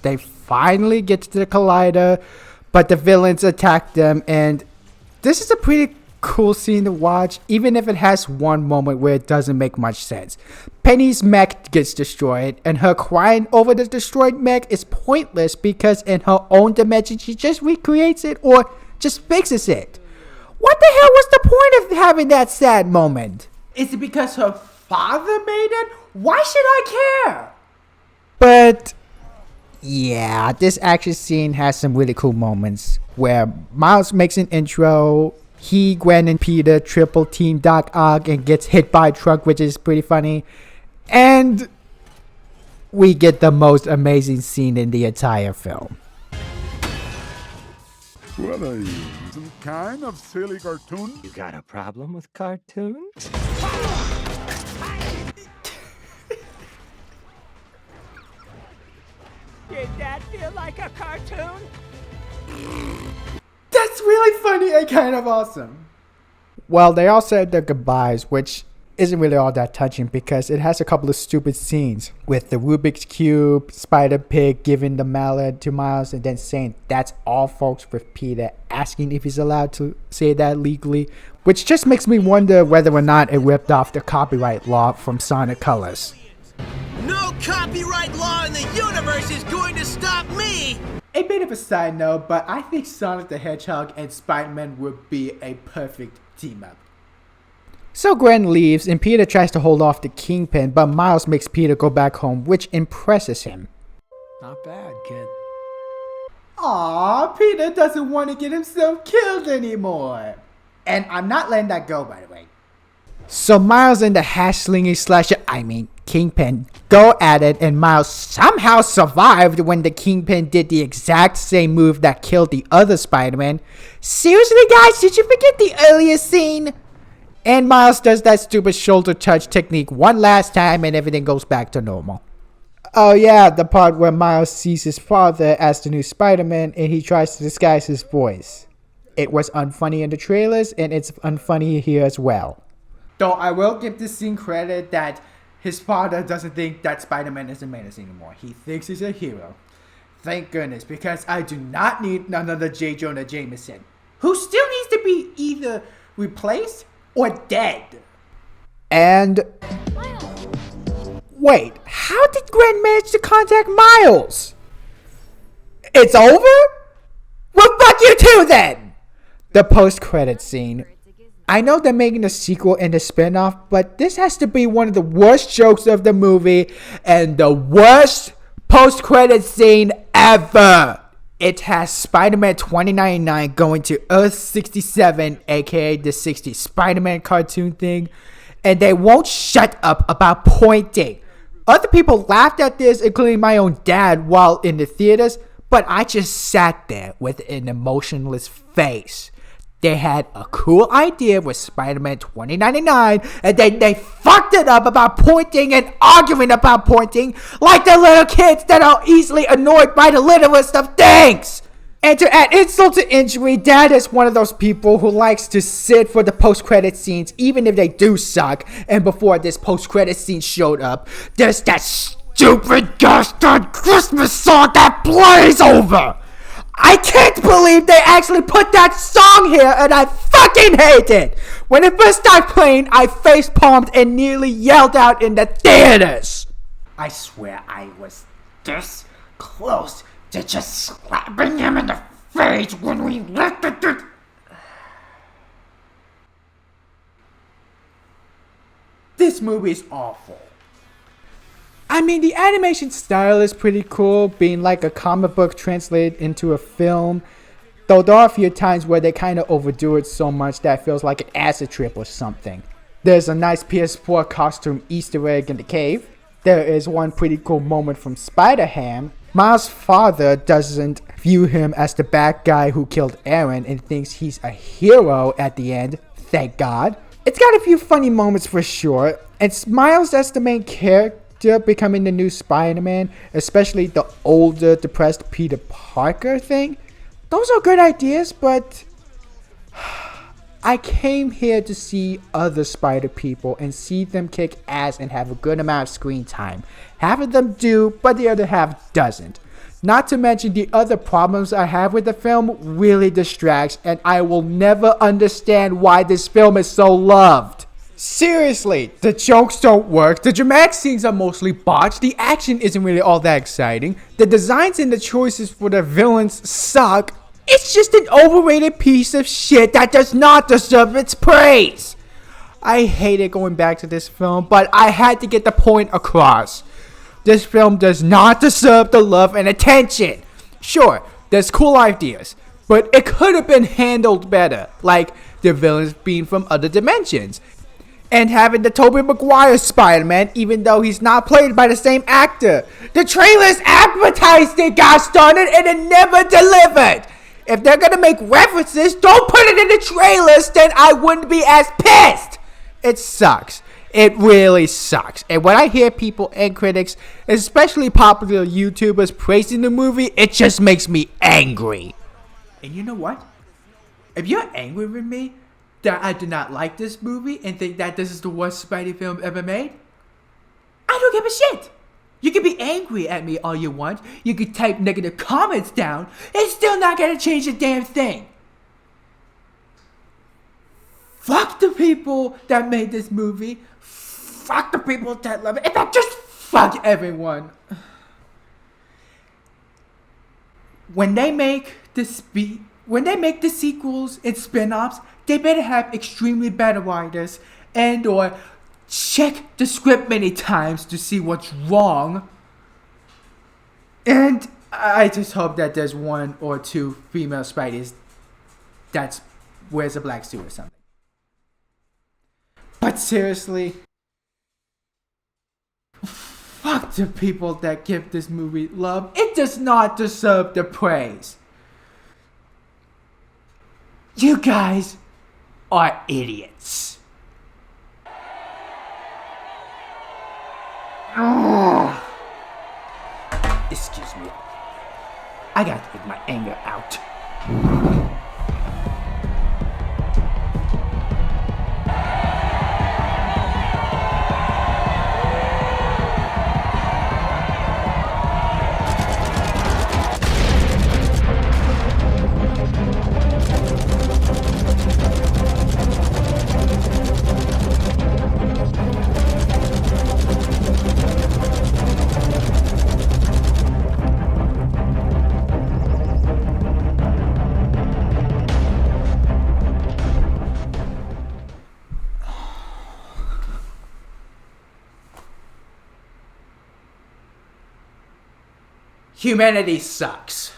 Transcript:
They finally get to the collider, but the villains attack them, and this is a pretty cool scene to watch, even if it has one moment where it doesn't make much sense. Penny's mech gets destroyed, and her crying over the destroyed mech is pointless because in her own dimension she just recreates it or just fixes it. What the hell was the point of having that sad moment? Is it because her father made it? Why should I care? But yeah, this action scene has some really cool moments where Miles makes an intro. He, Gwen, and Peter triple team Doc Ock and gets hit by a truck, which is pretty funny. And we get the most amazing scene in the entire film. What are you, some kind of silly cartoon? You got a problem with cartoons? Did that feel like a cartoon? That's really funny and kind of awesome. Well, they all said their goodbyes, which isn't really all that touching because it has a couple of stupid scenes with the Rubik's Cube, Spider-Pig giving the mallet to Miles and then saying that's all folks, with Peter asking if he's allowed to say that legally, which just makes me wonder whether or not it ripped off the copyright law from Sonic Colors. No copyright law in the universe is going to stop me! A bit of a side note, but I think Sonic the Hedgehog and Spider-Man would be a perfect team-up. So Gwen leaves and Peter tries to hold off the Kingpin, but Miles makes Peter go back home, which impresses him. Not bad, kid. Aww, Peter doesn't want to get himself killed anymore. And I'm not letting that go, by the way. So Miles and the hash-slinging slasher, Kingpin, go at it, and Miles somehow survived when the Kingpin did the exact same move that killed the other Spider-Man. Seriously, guys, did you forget the earlier scene? And Miles does that stupid shoulder touch technique one last time and everything goes back to normal. Oh yeah, the part where Miles sees his father as the new Spider-Man and he tries to disguise his voice. It was unfunny in the trailers and it's unfunny here as well. Though I will give this scene credit that his father doesn't think that Spider-Man is a menace anymore. He thinks he's a hero. Thank goodness, because I do not need another J. Jonah Jameson, who still needs to be either replaced or dead. And wait, how did Gwen manage to contact Miles? It's over? Well, fuck you too then! The post-credit scene. I know they're making a sequel and a spin-off, but this has to be one of the worst jokes of the movie and the worst post-credit scene ever. It has Spider-Man 2099 going to Earth 67, aka the 60s Spider-Man cartoon thing, and they won't shut up about pointing. Other people laughed at this, including my own dad, while in the theaters, but I just sat there with an emotionless face. They had a cool idea with Spider-Man 2099, and then they fucked it up about pointing and arguing about pointing like the little kids that are easily annoyed by the littlest of things. And to add insult to injury, Dad is one of those people who likes to sit for the post-credit scenes even if they do suck. And before this post-credit scene showed up, there's that stupid gosh darn Christmas song that plays over. I can't believe they actually put that song here, and I fucking hate it! When it first started playing, I face palmed and nearly yelled out in the theaters. I swear I was this close to just slapping him in the face when we left it. This movie is awful. The animation style is pretty cool, being like a comic book translated into a film. Though there are a few times where they kind of overdo it so much that it feels like an acid trip or something. There's a nice PS4 costume Easter egg in the cave. There is one pretty cool moment from Spider-Ham. Miles' father doesn't view him as the bad guy who killed Aaron and thinks he's a hero at the end, thank God. It's got a few funny moments for sure, and Miles as the main character becoming the new Spider-Man, especially the older, depressed Peter Parker thing. Those are good ideas, but I came here to see other Spider people and see them kick ass and have a good amount of screen time. Half of them do, but the other half doesn't. Not to mention the other problems I have with the film really distracts, and I will never understand why this film is so loved. Seriously, the jokes don't work, the dramatic scenes are mostly botched, the action isn't really all that exciting, the designs and the choices for the villains suck. It's just an overrated piece of shit that does not deserve its praise. I hated going back to this film, but I had to get the point across. This film does not deserve the love and attention. Sure, there's cool ideas, but it could have been handled better, like the villains being from other dimensions, and having the Tobey Maguire Spider-Man even though he's not played by the same actor. The trailers advertised it, gosh darn it, and it never delivered. If they're gonna make references, don't put it in the trailers, then I wouldn't be as pissed. It sucks. It really sucks. And when I hear people and critics, especially popular YouTubers, praising the movie, it just makes me angry. And you know what? If you're angry with me that I do not like this movie and think that this is the worst Spidey film ever made, I don't give a shit. You can be angry at me all you want. You can type negative comments down. It's still not gonna change a damn thing. Fuck the people that made this movie. Fuck the people that love it. In fact, just fuck everyone. When they make the sequels and spin-offs, they better have extremely better writers and or check the script many times to see what's wrong. And I just hope that there's one or two female Spideys that wears a black suit or something. But seriously, fuck the people that give this movie love. It does not deserve the praise. You guys are idiots. Excuse me. I gotta get my anger out. Humanity sucks.